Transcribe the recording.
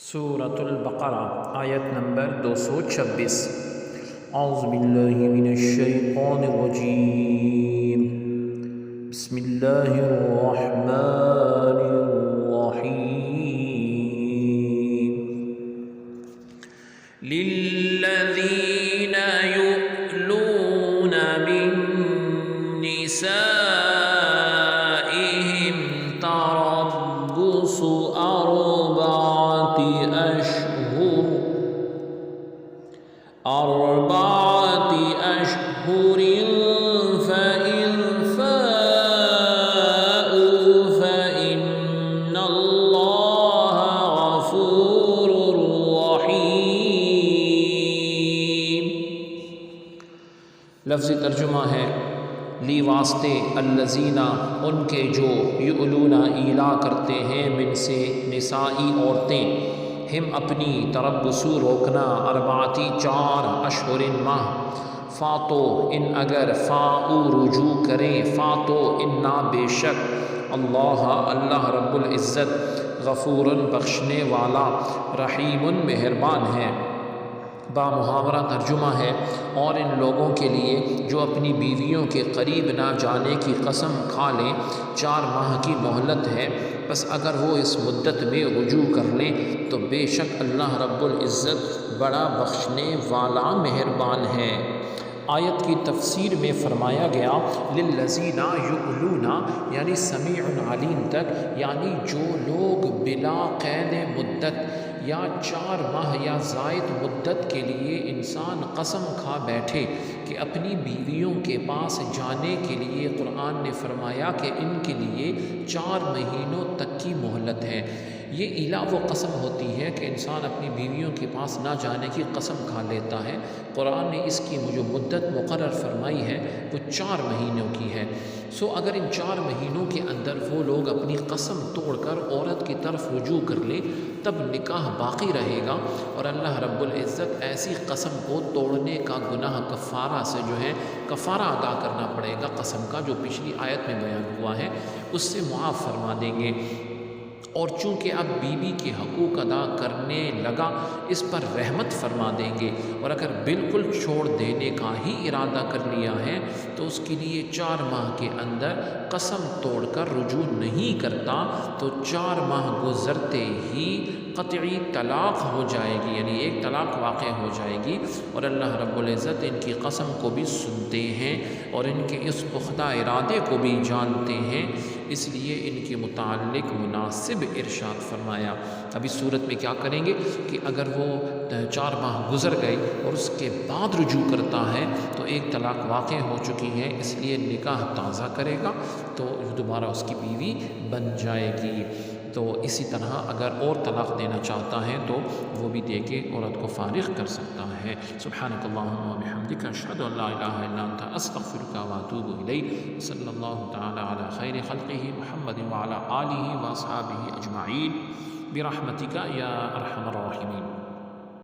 سورة البقرہ آیت نمبر 226۔ اعوذ باللہ من الشیطان الرجیم، بسم اللہ الرحمن الرحیم۔ للذین یؤلون من نسائهم تربص أربعة أشهر فإن فاءوا فإن الله غفور رحيم۔ لفظ ترجمہ ہے لی واسطے الذین ان کے جو یؤلون ایلا کرتے ہیں من سے نسائی عورتیں، ہم اپنی تربصو روکنا اربعاتی 4 اشہر ماہ، فاتو ان اگر فاؤ رجوع کریں، فاتو ان نا بے شک اللہ رب العزت غفور بخشنے والا رحیم مہربان ہے۔ با محاورہ ترجمہ ہے اور ان لوگوں کے لیے جو اپنی بیویوں کے قریب نہ جانے کی قسم کھا لیں 4 ماہ کی مہلت ہے، بس اگر وہ اس مدت میں رجوع کر لیں تو بے شک اللہ رب العزت بڑا بخشنے والا مہربان ہے۔ آیت کی تفسیر میں فرمایا گیا للذین یؤلون یعنی سمیع علیم تک، یعنی جو لوگ بلا قید مدت یا 4 ماہ یا زائد مدت کے لیے انسان قسم کھا بیٹھے کہ اپنی بیویوں کے پاس جانے کے لیے قرآن نے فرمایا کہ ان کے لیے 4 مہینوں تک کی مہلت ہے۔ یہ ایلا وہ قسم ہوتی ہے کہ انسان اپنی بیویوں کے پاس نہ جانے کی قسم کھا لیتا ہے۔ قرآن نے اس کی جو مدت مقرر فرمائی ہے وہ 4 مہینوں کی ہے۔ اگر ان 4 مہینوں کے اندر وہ لوگ اپنی قسم توڑ کر عورت کی طرف رجوع کر لیں تب نکاح باقی رہے گا، اور اللہ رب العزت ایسی قسم کو توڑنے کا گناہ کفارہ سے جو ہے کفارہ ادا کرنا پڑے گا، قسم کا جو پچھلی آیت میں بیان ہوا ہے اس سے معاف فرما دیں گے۔ اور چونکہ اب بیوی کے حقوق ادا کرنے لگا اس پر رحمت فرما دیں گے، اور اگر بالکل چھوڑ دینے کا ہی ارادہ کر لیا ہے تو اس کے لیے 4 ماہ کے اندر قسم توڑ کر رجوع نہیں کرتا تو 4 ماہ گزرتے ہی قطعی طلاق ہو جائے گی، یعنی ایک طلاق واقع ہو جائے گی، اور اللہ رب العزت ان کی قسم کو بھی سنتے ہیں اور ان کے اس پختہ ارادے کو بھی جانتے ہیں، اس لیے ان کے متعلق مناسب ارشاد فرمایا۔ اب اس صورت میں کیا کریں گے کہ اگر وہ 4 ماہ گزر گئے اور اس کے بعد رجوع کرتا ہے تو ایک طلاق واقع ہو چکی ہے، اس لیے نکاح تازہ کرے گا تو دوبارہ اس کی بیوی بن جائے گی۔ تو اسی طرح اگر اور طلاق دینا چاہتا ہے تو وہ بھی دے کے عورت کو فارغ کر سکتا ہے۔ سبحانک اللہم و بحمدک، اشہد ان لا الہ الا انت، استغفرک و اتوب الیک۔ صلی اللہ تعالی علی خیر خلقہ محمد وعلی آلہ واصحابہ اجمعین برحمتک یا ارحم الراحمین۔